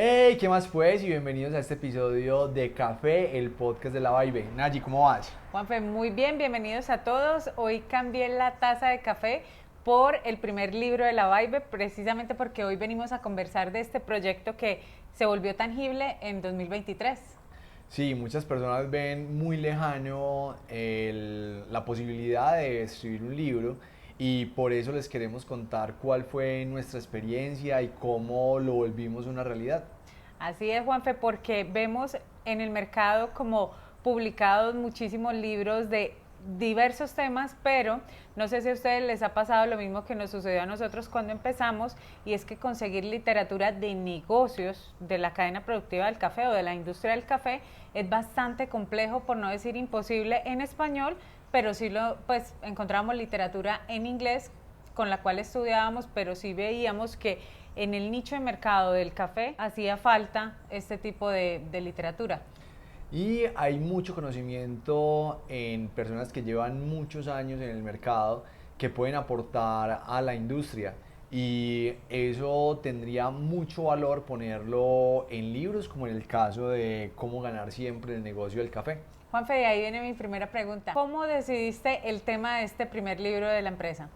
Hey, ¿qué más pues? Y bienvenidos a este episodio de Café, el podcast de la Vibe. Nayi, ¿cómo vas? Juanfe, muy bien, bienvenidos a todos. Hoy cambié la taza de café por el primer libro de la Vibe, precisamente porque hoy venimos a conversar de este proyecto que se volvió tangible en 2023. Sí, muchas personas ven muy lejano la posibilidad de escribir un libro y por eso les queremos contar cuál fue nuestra experiencia y cómo lo volvimos una realidad. Así es, Juanfe, porque vemos en el mercado como publicados muchísimos libros de diversos temas, pero no sé si a ustedes les ha pasado lo mismo que nos sucedió a nosotros cuando empezamos, y es que conseguir literatura de negocios de la cadena productiva del café o de la industria del café es bastante complejo, por no decir imposible, en español, pero sí pues encontramos literatura en inglés con la cual estudiábamos, pero sí veíamos que en el nicho de mercado del café hacía falta este tipo de literatura. Y hay mucho conocimiento en personas que llevan muchos años en el mercado que pueden aportar a la industria. Y eso tendría mucho valor ponerlo en libros, como en el caso de Cómo ganar siempre en el negocio del café. Juanfe, de ahí viene mi primera pregunta. ¿Cómo decidiste el tema de este primer libro de la empresa?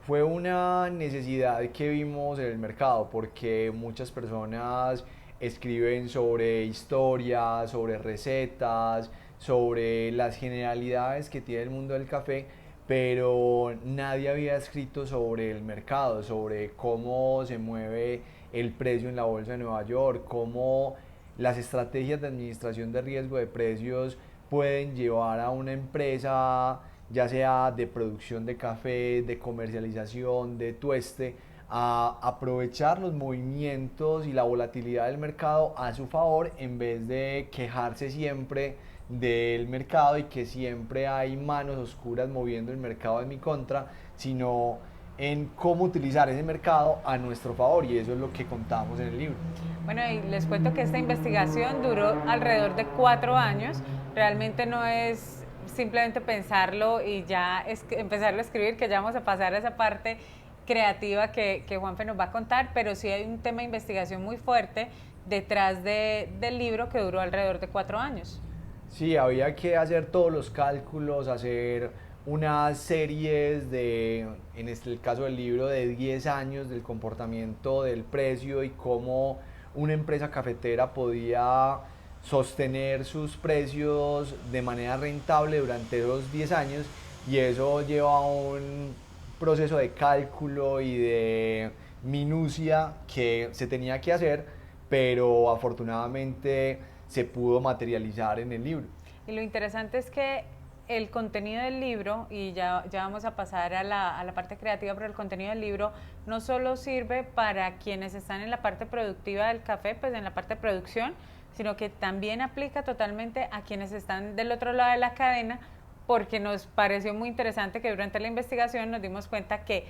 Fue una necesidad que vimos en el mercado porque muchas personas escriben sobre historias, sobre recetas, sobre las generalidades que tiene el mundo del café, pero nadie había escrito sobre el mercado, sobre cómo se mueve el precio en la bolsa de Nueva York, cómo las estrategias de administración de riesgo de precios pueden llevar a una empresa, ya sea de producción de café, de comercialización, de tueste, a aprovechar los movimientos y la volatilidad del mercado a su favor en vez de quejarse siempre del mercado y que siempre hay manos oscuras moviendo el mercado en mi contra, sino en cómo utilizar ese mercado a nuestro favor, y eso es lo que contamos en el libro. Bueno, y les cuento que esta investigación duró alrededor de 4 años. Realmente no es simplemente pensarlo y ya empezarlo a escribir, que ya vamos a pasar a esa parte creativa que Juanfe nos va a contar, pero sí hay un tema de investigación muy fuerte detrás del libro que duró alrededor de 4 años. Sí, había que hacer todos los cálculos, hacer unas series en el caso del libro, de 10 años del comportamiento del precio y cómo una empresa cafetera podía sostener sus precios de manera rentable durante esos 10 años, y eso lleva a un proceso de cálculo y de minucia que se tenía que hacer, pero afortunadamente se pudo materializar en el libro. Y lo interesante es que el contenido del libro, y ya vamos a pasar a la parte creativa, pero el contenido del libro no solo sirve para quienes están en la parte productiva del café, pues en la parte de producción, sino que también aplica totalmente a quienes están del otro lado de la cadena, porque nos pareció muy interesante que durante la investigación nos dimos cuenta que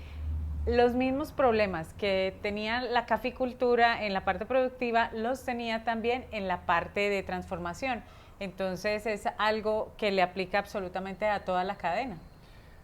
los mismos problemas que tenía la caficultura en la parte productiva los tenía también en la parte de transformación. Entonces es algo que le aplica absolutamente a toda la cadena.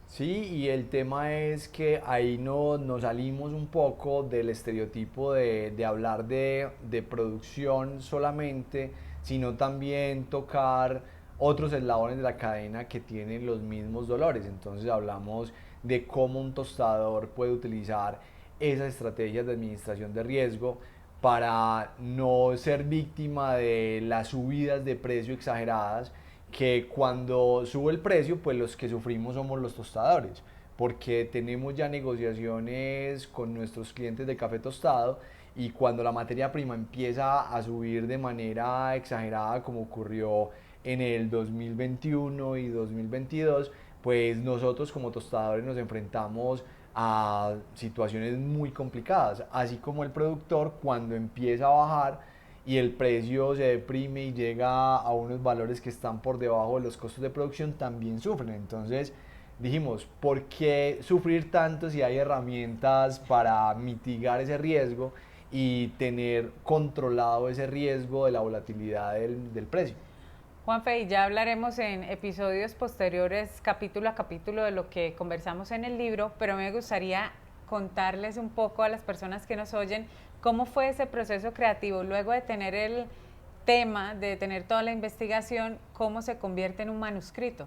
Sí, y el tema es que ahí no, nos salimos un poco del estereotipo de hablar de producción solamente, sino también tocar otros eslabones de la cadena que tienen los mismos dolores. Entonces hablamos de cómo un tostador puede utilizar esas estrategias de administración de riesgo para no ser víctima de las subidas de precio exageradas, que cuando sube el precio, pues los que sufrimos somos los tostadores, porque tenemos ya negociaciones con nuestros clientes de café tostado, y cuando la materia prima empieza a subir de manera exagerada, como ocurrió en el 2021 y 2022, pues nosotros como tostadores nos enfrentamos a situaciones muy complicadas, así como el productor cuando empieza a bajar y el precio se deprime y llega a unos valores que están por debajo de los costos de producción, también sufren. Entonces dijimos, ¿por qué sufrir tanto si hay herramientas para mitigar ese riesgo y tener controlado ese riesgo de la volatilidad del precio? Juanfe, y ya hablaremos en episodios posteriores, capítulo a capítulo, de lo que conversamos en el libro, pero me gustaría contarles un poco a las personas que nos oyen ¿Cómo fue ese proceso creativo? Luego de tener el tema, de tener toda la investigación, ¿cómo se convierte en un manuscrito?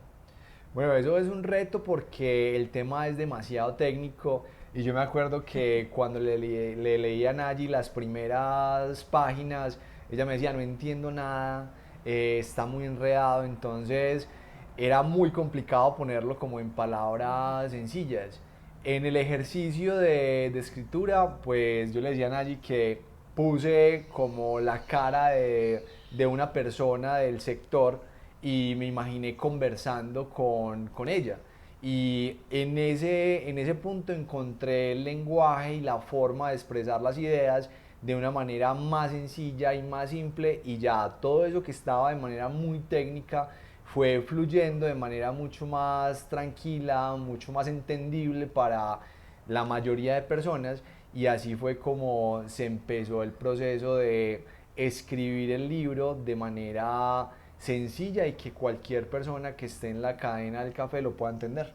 Bueno, eso es un reto porque el tema es demasiado técnico y yo me acuerdo que cuando le leí a Nayi las primeras páginas, ella me decía, no entiendo nada, está muy enredado, entonces era muy complicado ponerlo como en palabras sencillas. En el ejercicio de escritura, pues yo le decía a Nayi que puse como la cara de una persona del sector y me imaginé conversando con ella. Y en ese punto encontré el lenguaje y la forma de expresar las ideas de una manera más sencilla y más simple y ya todo eso que estaba de manera muy técnica fue fluyendo de manera mucho más tranquila, mucho más entendible para la mayoría de personas y así fue como se empezó el proceso de escribir el libro de manera sencilla y que cualquier persona que esté en la cadena del café lo pueda entender.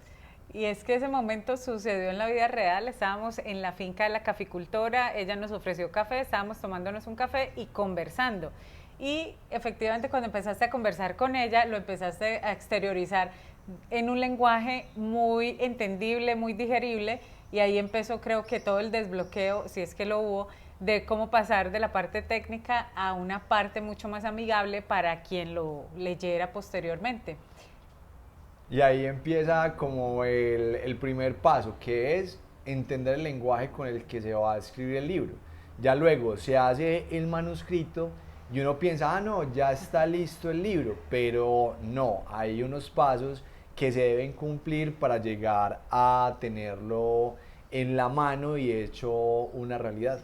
Y es que ese momento sucedió en la vida real, estábamos en la finca de la caficultora, ella nos ofreció café, estábamos tomándonos un café y conversando. Y efectivamente cuando empezaste a conversar con ella, lo empezaste a exteriorizar en un lenguaje muy entendible, muy digerible, y ahí empezó creo que todo el desbloqueo, si es que lo hubo, de cómo pasar de la parte técnica a una parte mucho más amigable para quien lo leyera posteriormente. Y ahí empieza como el primer paso, que es entender el lenguaje con el que se va a escribir el libro. Ya luego se hace el manuscrito y uno piensa, ah, no, ya está listo el libro, pero no, hay unos pasos que se deben cumplir para llegar a tenerlo en la mano y hecho una realidad.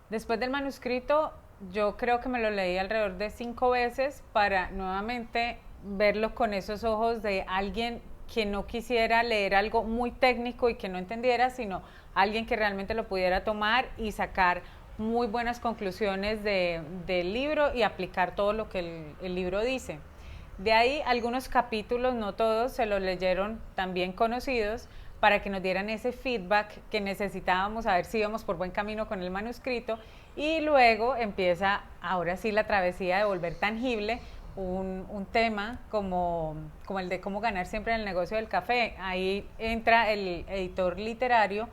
Después del manuscrito, yo creo que me lo leí alrededor de 5 veces para nuevamente verlo con esos ojos de alguien que no quisiera leer algo muy técnico y que no entendiera, sino alguien que realmente lo pudiera tomar y sacar muy buenas conclusiones del libro y aplicar todo lo que el libro dice. De ahí algunos capítulos, no todos, se los leyeron también conocidos para que nos dieran ese feedback que necesitábamos, a ver si íbamos por buen camino con el manuscrito. Y luego empieza, ahora sí, la travesía de volver tangible un tema como el de cómo ganar siempre en el negocio del café. Ahí entra el editor literario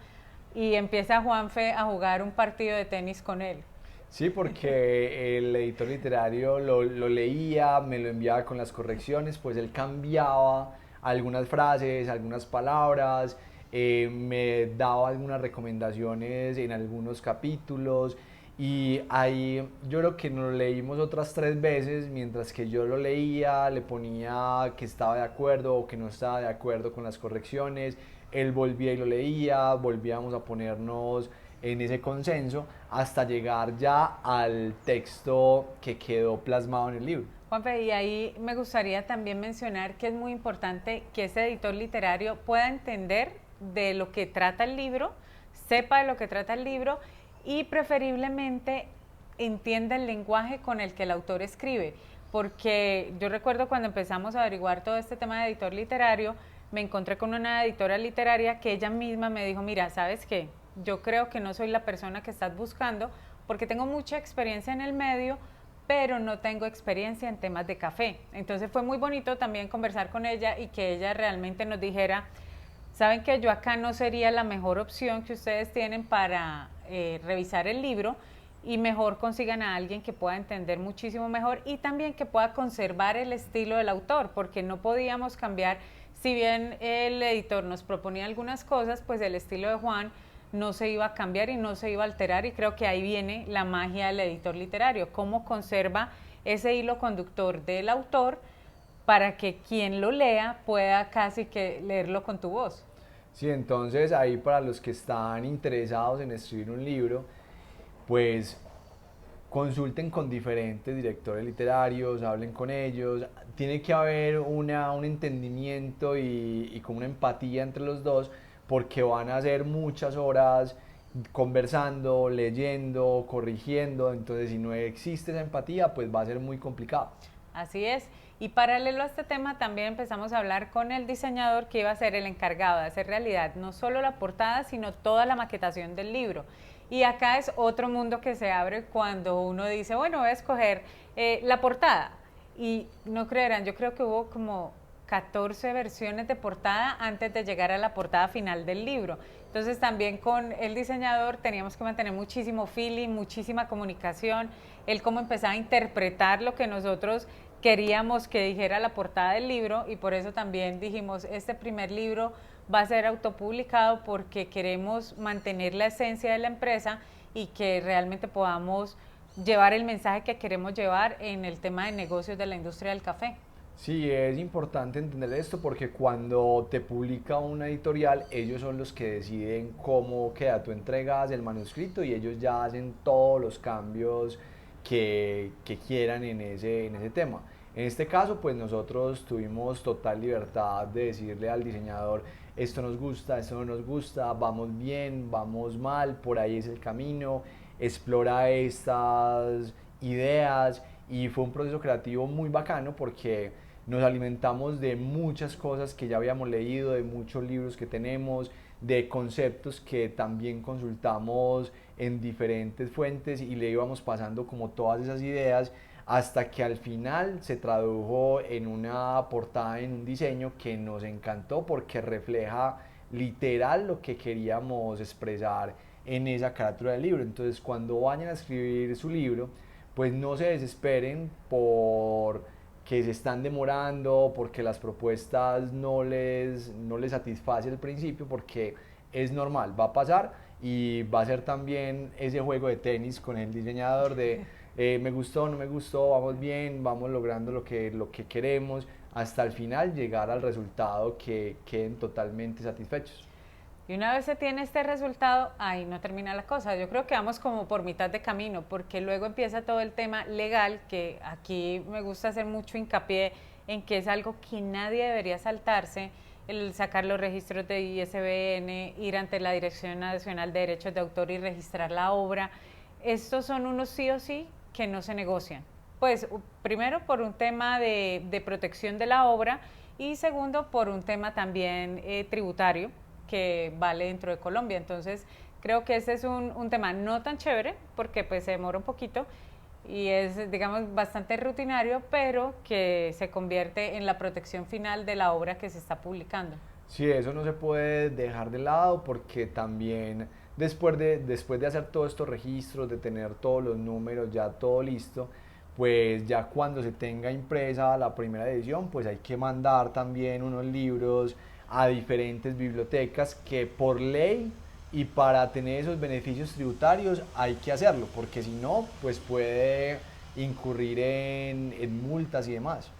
y empieza Juanfe a jugar un partido de tenis con él. Sí, porque el editor literario lo leía, me lo enviaba con las correcciones, pues él cambiaba algunas frases, algunas palabras, me daba algunas recomendaciones en algunos capítulos y ahí yo creo que nos lo leímos otras 3 veces, mientras que yo lo leía, le ponía que estaba de acuerdo o que no estaba de acuerdo con las correcciones, él volvía y lo leía, volvíamos a ponernos en ese consenso hasta llegar ya al texto que quedó plasmado en el libro. Juanfe, y ahí me gustaría también mencionar que es muy importante que ese editor literario pueda entender de lo que trata el libro, sepa de lo que trata el libro y preferiblemente entienda el lenguaje con el que el autor escribe. Porque yo recuerdo cuando empezamos a averiguar todo este tema de editor literario, me encontré con una editora literaria que ella misma me dijo, mira, ¿sabes qué? Yo creo que no soy la persona que estás buscando porque tengo mucha experiencia en el medio, pero no tengo experiencia en temas de café. Entonces fue muy bonito también conversar con ella y que ella realmente nos dijera, saben que yo acá no sería la mejor opción que ustedes tienen para revisar el libro y mejor consigan a alguien que pueda entender muchísimo mejor y también que pueda conservar el estilo del autor, porque no podíamos cambiar, si bien el editor nos proponía algunas cosas, pues el estilo de Juan no se iba a cambiar y no se iba a alterar y creo que ahí viene la magia del editor literario, cómo conserva ese hilo conductor del autor para que quien lo lea pueda casi que leerlo con tu voz. Sí, entonces ahí para los que están interesados en escribir un libro, pues consulten con diferentes directores literarios, hablen con ellos, tiene que haber un entendimiento y como una empatía entre los dos, porque van a ser muchas horas conversando, leyendo, corrigiendo, entonces si no existe esa empatía, pues va a ser muy complicado. Así es. Y paralelo a este tema también empezamos a hablar con el diseñador que iba a ser el encargado de hacer realidad no solo la portada, sino toda la maquetación del libro. Y acá es otro mundo que se abre cuando uno dice, bueno, voy a escoger la portada. Y no creerán, yo creo que hubo como 14 versiones de portada antes de llegar a la portada final del libro. Entonces también con el diseñador teníamos que mantener muchísimo feeling, muchísima comunicación, él cómo empezaba a interpretar lo que nosotros queríamos que dijera la portada del libro, y por eso también dijimos, este primer libro va a ser autopublicado porque queremos mantener la esencia de la empresa y que realmente podamos llevar el mensaje que queremos llevar en el tema de negocios de la industria del café. Sí, es importante entender esto porque cuando te publica una editorial, ellos son los que deciden cómo queda. Tú entregas el manuscrito y ellos ya hacen todos los cambios que quieran en ese tema. En este caso, pues nosotros tuvimos total libertad de decirle al diseñador, esto nos gusta, esto no nos gusta, vamos bien, vamos mal, por ahí es el camino, explora estas ideas, y fue un proceso creativo muy bacano porque nos alimentamos de muchas cosas que ya habíamos leído, de muchos libros que tenemos, de conceptos que también consultamos en diferentes fuentes y le íbamos pasando como todas esas ideas hasta que al final se tradujo en una portada, en un diseño que nos encantó porque refleja literal lo que queríamos expresar en esa carátula del libro. Entonces, cuando vayan a escribir su libro, pues no se desesperen por que se están demorando, porque las propuestas no les satisface al principio, porque es normal, va a pasar y va a ser también ese juego de tenis con el diseñador de me gustó, no me gustó, vamos bien, vamos logrando lo que queremos, hasta el final llegar al resultado que queden totalmente satisfechos. Y una vez se tiene este resultado, ahí no termina la cosa. Yo creo que vamos como por mitad de camino, porque luego empieza todo el tema legal, que aquí me gusta hacer mucho hincapié en que es algo que nadie debería saltarse, el sacar los registros de ISBN, ir ante la Dirección Nacional de Derechos de Autor y registrar la obra. Estos son unos sí o sí que no se negocian. Pues primero por un tema de protección de la obra y segundo por un tema también tributario que vale dentro de Colombia. Entonces creo que este es un tema no tan chévere porque pues se demora un poquito y es, digamos, bastante rutinario, pero que se convierte en la protección final de la obra que se está publicando. Sí, eso no se puede dejar de lado porque también después de hacer todos estos registros, de tener todos los números, ya todo listo, pues ya cuando se tenga impresa la primera edición, pues hay que mandar también unos libros a diferentes bibliotecas que por ley y para tener esos beneficios tributarios hay que hacerlo, porque si no, pues puede incurrir en multas y demás.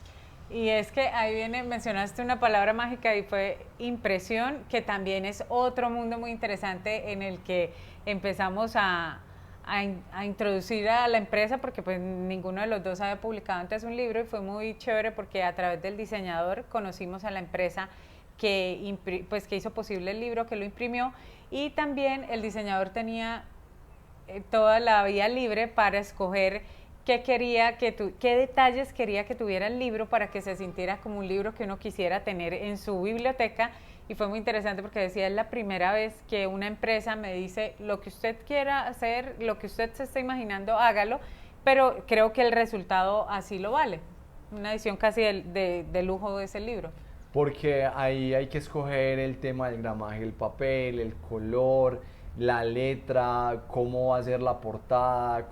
Y es que ahí viene, mencionaste una palabra mágica y fue impresión, que también es otro mundo muy interesante en el que empezamos a introducir a la empresa, porque pues ninguno de los dos había publicado antes un libro y fue muy chévere porque a través del diseñador conocimos a la empresa pues, que hizo posible el libro, que lo imprimió, y también el diseñador tenía toda la vía libre para escoger qué detalles quería que tuviera el libro para que se sintiera como un libro que uno quisiera tener en su biblioteca. Y fue muy interesante porque decía, es la primera vez que una empresa me dice, lo que usted quiera hacer, lo que usted se está imaginando, hágalo, pero creo que el resultado así lo vale. Una edición casi de lujo de ese libro. Porque ahí hay que escoger el tema del gramaje del papel, el color, la letra, cómo va a ser la portada,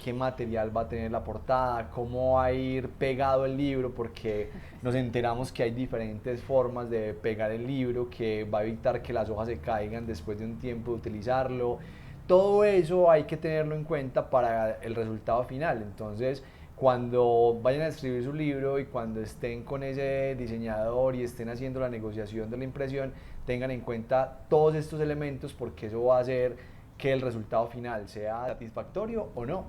qué material va a tener la portada, cómo va a ir pegado el libro, porque nos enteramos que hay diferentes formas de pegar el libro que va a evitar que las hojas se caigan después de un tiempo de utilizarlo. Todo eso hay que tenerlo en cuenta para el resultado final. Entonces, cuando vayan a escribir su libro y cuando estén con ese diseñador y estén haciendo la negociación de la impresión, tengan en cuenta todos estos elementos porque eso va a hacer que el resultado final sea satisfactorio o no.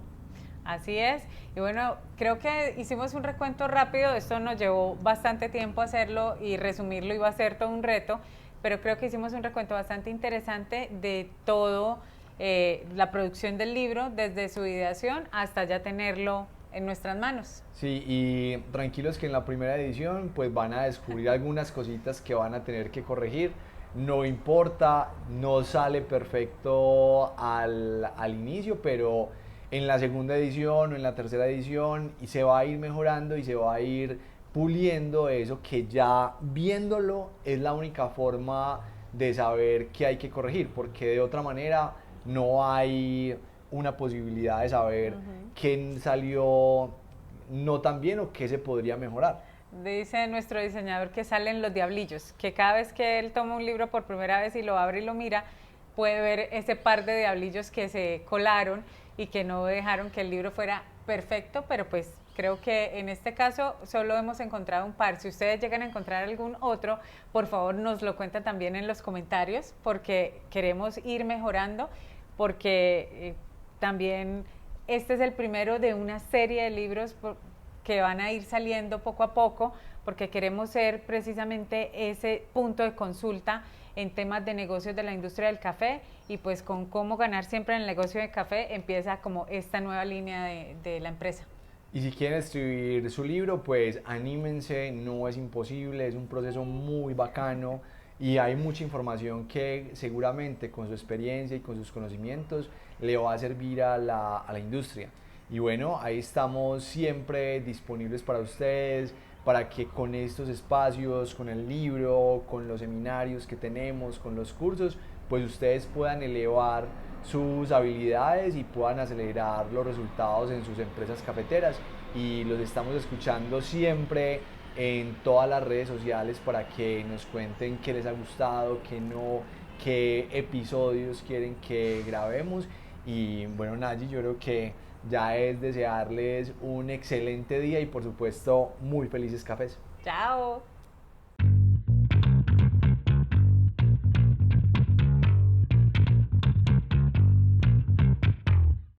Así es, y bueno, creo que hicimos un recuento rápido, esto nos llevó bastante tiempo hacerlo y resumirlo iba a ser todo un reto, pero creo que hicimos un recuento bastante interesante de todo la producción del libro, desde su ideación hasta ya tenerlo en nuestras manos. Sí, y tranquilos que en la primera edición pues van a descubrir algunas cositas que van a tener que corregir. No importa, no sale perfecto al inicio, pero en la segunda edición o en la tercera edición y se va a ir mejorando y se va a ir puliendo eso que ya viéndolo es la única forma de saber qué hay que corregir, porque de otra manera no hay una posibilidad de saber qué salió no tan bien o qué se podría mejorar. Dice nuestro diseñador que salen los diablillos, que cada vez que él toma un libro por primera vez y lo abre y lo mira, puede ver ese par de diablillos que se colaron y que no dejaron que el libro fuera perfecto, pero pues creo que en este caso solo hemos encontrado un par. Si ustedes llegan a encontrar algún otro, por favor nos lo cuentan también en los comentarios, porque queremos ir mejorando, porque también este es el primero de una serie de libros que van a ir saliendo poco a poco, porque queremos ser precisamente ese punto de consulta en temas de negocios de la industria del café, y pues con cómo ganar siempre en el negocio de café empieza como esta nueva línea de la empresa. Y si quieren escribir su libro, pues anímense, no es imposible, es un proceso muy bacano y hay mucha información que seguramente con su experiencia y con sus conocimientos le va a servir a la industria. Y bueno, ahí estamos siempre disponibles para ustedes, para que con estos espacios, con el libro, con los seminarios que tenemos, con los cursos, pues ustedes puedan elevar sus habilidades y puedan acelerar los resultados en sus empresas cafeteras. Y los estamos escuchando siempre en todas las redes sociales para que nos cuenten qué les ha gustado, qué no, qué episodios quieren que grabemos. Y bueno, Nayi, yo creo que ya es desearles un excelente día y por supuesto muy felices cafés. Chao.